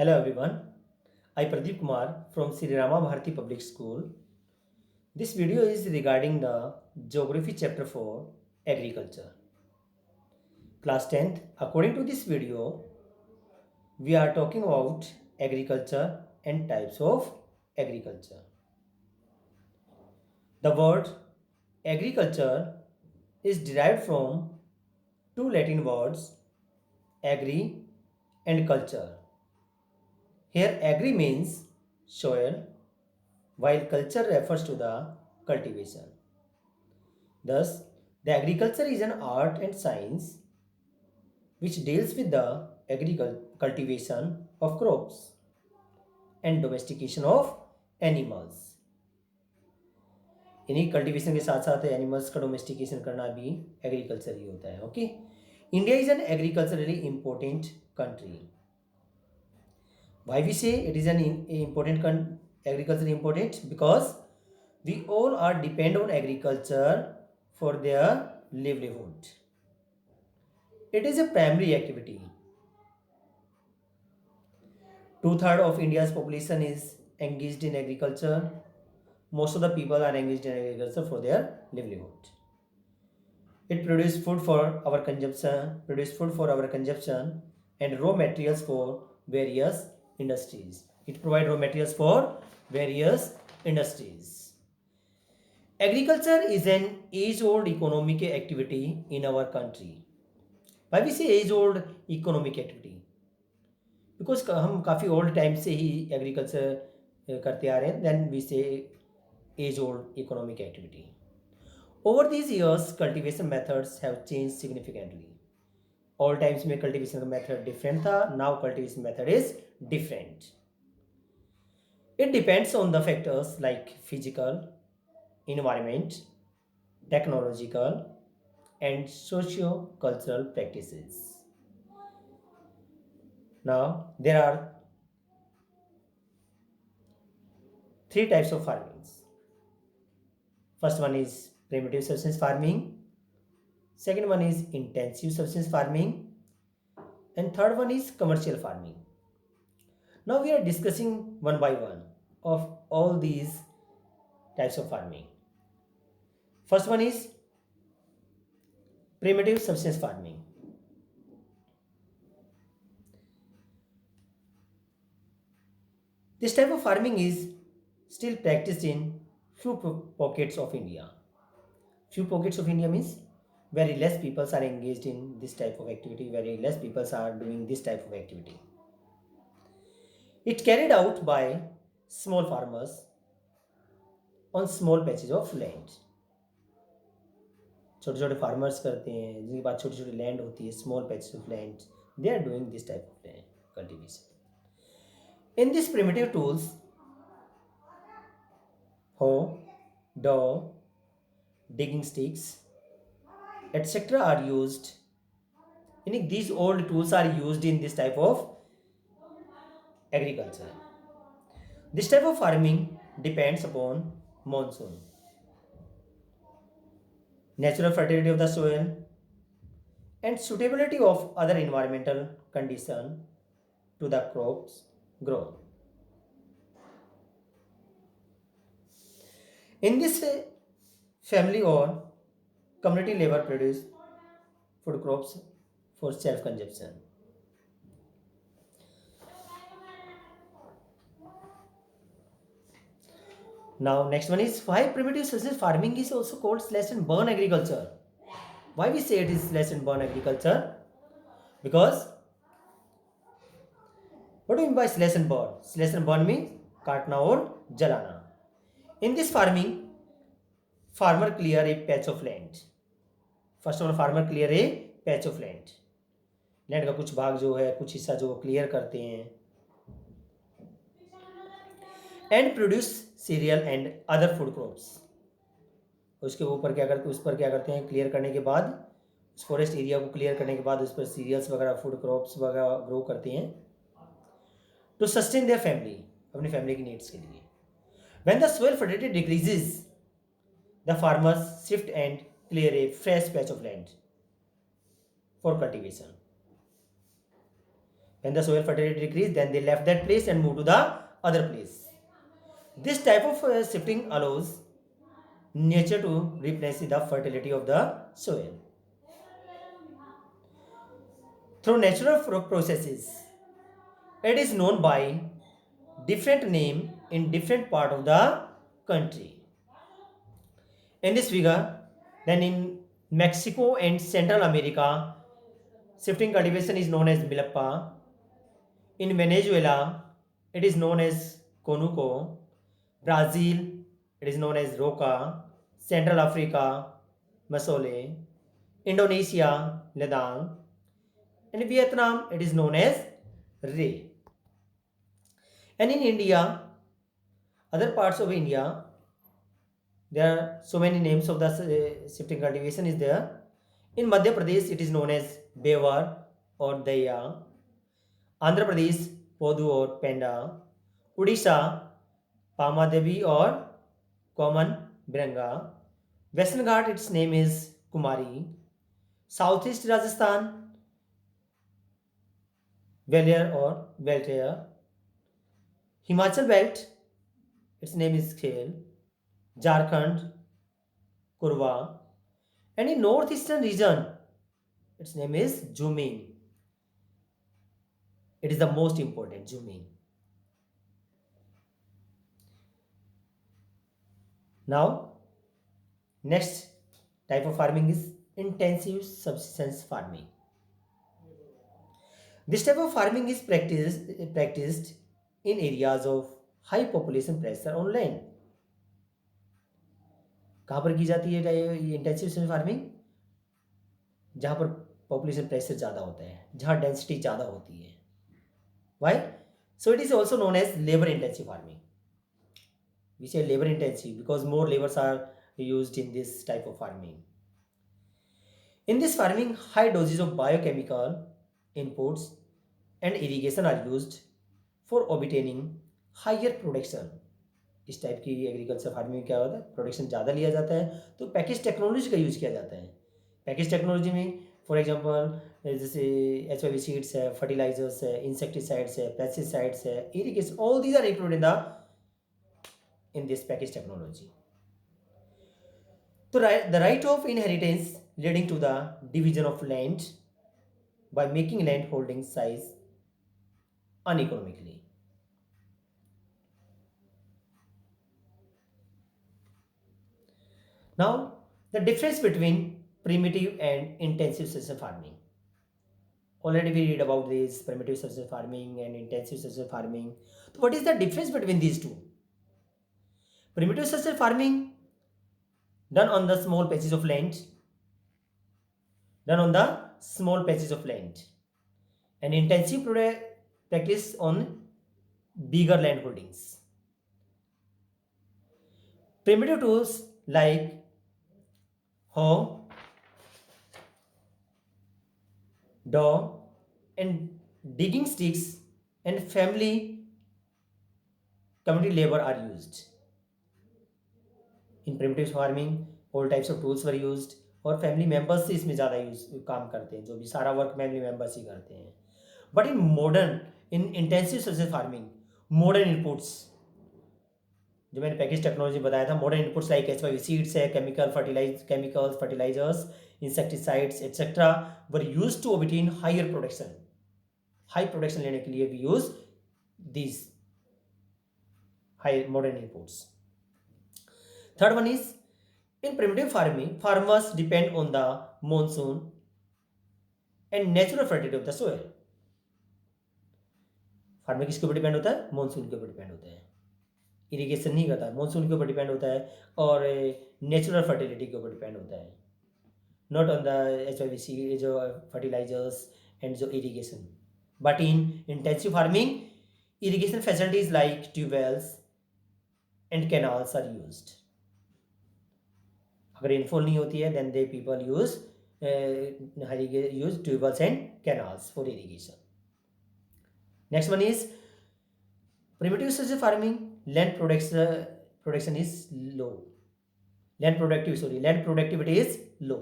Hello everyone, I Pradeep Kumar from Sri Rama Bharati Public School. This video is regarding the Geography chapter for Agriculture. Class 10th, according to this video, we are talking about agriculture and types of agriculture. The word agriculture is derived from two Latin words, agri and culture. Here agri means soil while culture refers to the cultivation. Thus, the agriculture is an art and science which deals with the cultivation of crops and domestication of animals. इन्हीं cultivation के साथ साथ animals का domestication करना भी agriculture ही होता है. Okay, India is an agriculturally important country. Why we say it is an important agriculture important? Because we all are depend on agriculture for their livelihood. It is a primary activity. Two-thirds of India's population is engaged in agriculture. Most of the people are engaged in agriculture for their livelihood. It produces food for our consumption, and raw materials for various industries. It provides raw materials for various industries. Agriculture is an age-old economic activity in our country. Why we say age-old economic activity? Because हम काफ़ी old time से ही agriculture करते आ रहे हैं. Then we say as old economic activity. Over these years cultivation methods have change significantly. All times में cultivation का method different था. Now cultivation method is different. It depends on the factors like physical, environment, technological and socio cultural practices. Now, there are three types of farmings. First one is primitive subsistence farming. Second one is intensive subsistence farming. And third one is commercial farming. Now we are discussing one by one of all these types of farming. First one is primitive subsistence farming. This type of farming is still practiced in few pockets of India. Few pockets of India means very less people are engaged in this type of activity, very less people are doing this type of activity. It's carried out by small farmers on small patches of land. छोटे छोटे farmers करते हैं जिनके पास छोटी छोटी land होती है, small patches of land. They are doing this type of cultivation. In these primitive tools, hoe, dough, digging sticks, etc. are used. These old tools are used in this type of agriculture. This type of farming depends upon monsoon, natural fertility of the soil, and suitability of other environmental conditions to the crops grow. In this family or community labor produce food crops for self-consumption. Now next one is why primitive subsistence farming is also called slash and burn agriculture. Why we say it is slash and burn agriculture? Because what do you mean by slash and burn? Slash and burn means काटना और जलाना. In this farming, farmer clear a patch of land. First of all, farmer clear a patch of land. Land का कुछ भाग जो है, कुछ हिस्सा जो क्लियर करते हैं. And produce serial and other food crops. उसके ऊपर क्या करते हैं, उस पर क्या करते हैं, क्लियर करने के बाद, उस फॉरेस्ट एरिया को क्लियर करने के बाद उस पर सीरियल्स वगैरह, फूड क्रॉप्स वगैरह ग्रो करते हैं टू सस्टेन देयर फैमिली, अपनी फैमिली की नीड्स के लिए. When the soil fertility decreases, the farmers shift and clear A fresh patch of land for cultivation. When the soil fertility decreased, then they left that place and moved to the other place. This type of shifting allows nature to replace the fertility of the soil through natural processes. It is known by different name in different part of the country. In this figure, then in Mexico and Central America, shifting cultivation is known as milpa. In Venezuela, it is known as conuco. Brazil, it is known as roca. Central Africa, masole. Indonesia, ladang. And in Vietnam, it is known as ray. And in India, other parts of India, there are so many names of the shifting cultivation is there. In Madhya Pradesh, it is known as Bevar or Daya. Andhra Pradesh, Podu or Penda. Odisha, Pamadevi or Common Branga. Western Ghat, its name is Kumari. Southeast Rajasthan, Valier or Veltair. Himachal Belt, its name is Khel. Jharkhand, Kurwa. And in northeastern region, its name is Juming. It is the most important, Juming. Now, next type of farming is intensive subsistence farming. This type of farming is practiced in areas of high population pressure on land. कहाँ पर की जाती है ये intensive farming? जहाँ पर population pressure ज़्यादा होता है, जहाँ डेंसिटी ज़्यादा होती है. Why? So it is also known as labor intensive farming. We say labor intensive because more labors are used in this type of farming. In this farming, high doses of biochemical inputs and irrigation are used for obtaining higher production. इस type की agriculture farming में क्या होता है, production ज़्यादा लिया जाता है तो पैकेज टेक्नोलॉजी का यूज किया जाता है. पैकेज टेक्नोलॉजी में फॉर एग्जांपल जैसे HYV सीड्स है, फर्टिलाइजर्स है, इंसेक्टिसाइड्स है, पेस्टिसाइड्स है, irrigation, all these are included in this package technology. So the right of inheritance leading to the division of land by making land holding size uneconomically. Now, the difference between primitive and intensive system farming. Already we read about this primitive system farming and intensive system farming. So what is the difference between these two? Primitive system farming done on the small patches of land, and intensive practice on bigger land holdings. Primitive tools like hoe, dog, and digging sticks and family community labor are used. In primitive farming, all types of tools were used और family members से इसमें ज़्यादा use काम करते हैं, जो भी सारा वर्क फैमिली मेम्बर्स ही करते हैं. But in intensive subsidy farming modern inputs, जो मैंने पैकेज टेक्नोलॉजी बताया था, modern inputs like HYV seeds है, chemicals, fertilisers, insecticides etcetera were use to obtain higher production. High production लेने के लिए we use these high modern inputs. Third one is, in primitive farming, farmers depend on the monsoon and natural fertility of the soil. Farmer किसके ऊपर depend होता है? Monsoon के ऊपर depend होता है. इरिगेशन नहीं करता है, मॉनसून के ऊपर डिपेंड होता है और नेचुरल फर्टिलिटी के ऊपर डिपेंड होता है, नॉट ऑन द HYV जो फर्टिलाइजर्स एंड जो irrigation. But in intensive farming, irrigation facilities like tube wells and canals are used. अगर रेनफॉल नहीं होती है then they people use tube wells and canals for irrigation. Next one is primitive system farming. Land production is low. Land productivity is low,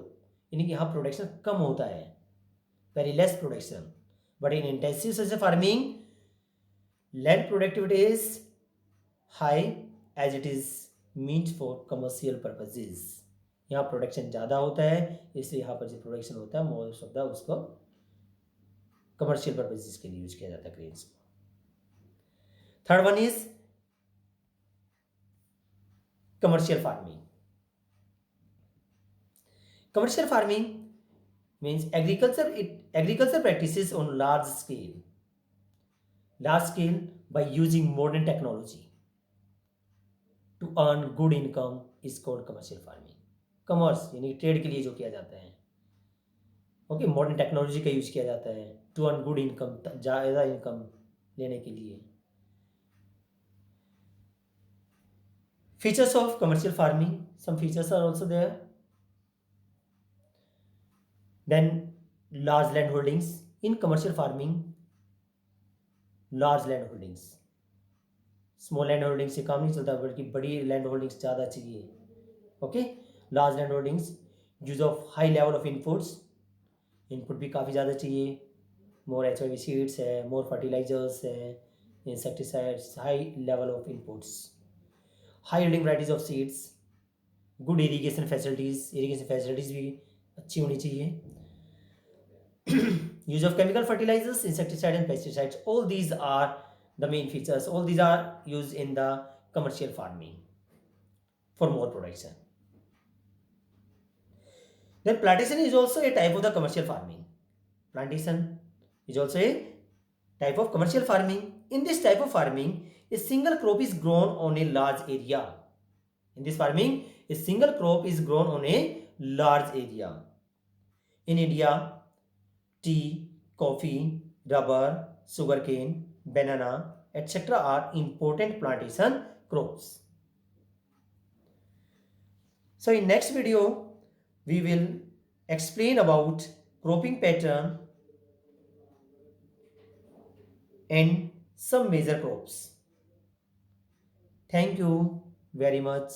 यानी कि यहाँ production कम होता है, very less production. But in intensive social farming, land productivity is high as it is meant for commercial purposes. यहाँ production ज़्यादा होता है, इसलिए यहाँ पर जो प्रोडक्शन होता है मोस्ट ऑफ द उसको कमर्शियल पर्पजेज के लिए यूज किया जाता है ग्रेन्स को. Third one is commercial farming. Commercial farming means agriculture practices on large scale by using modern technology to earn good income is called commercial farming. Commerce यानी trade के लिए जो किया जाता है, ओके, मॉडर्न टेक्नोलॉजी का use किया जाता है टू अर्न गुड इनकम, ज़्यादा इनकम लेने के लिए. Features of commercial farming, some features are also there. Then large land holdings. In commercial farming, large land holdings, small land holdings से काम नहीं चलता बल्कि बड़ी land holdings ज़्यादा चाहिए. Okay, large land holdings, use of high level of inputs, input भी काफ़ी ज़्यादा चाहिए. मोर HIV सीड्स है, मोर फर्टिलाइजर्स है, insecticides, high level of inputs, high yielding varieties of seeds, good irrigation facilities भी अच्छी होनी चाहिए. Use of chemical fertilizers, insecticide and pesticides, all these are the main features. All these are used in the commercial farming for more production. Then plantation is also a type of the commercial farming. Plantation is also a type of commercial farming. In this type of farming, a single crop is grown on a large area. In this farming, a single crop is grown on a large area. In India, tea, coffee, rubber, sugarcane, banana, etc. are important plantation crops. So in next video, we will explain about cropping pattern and some major crops. Thank you very much.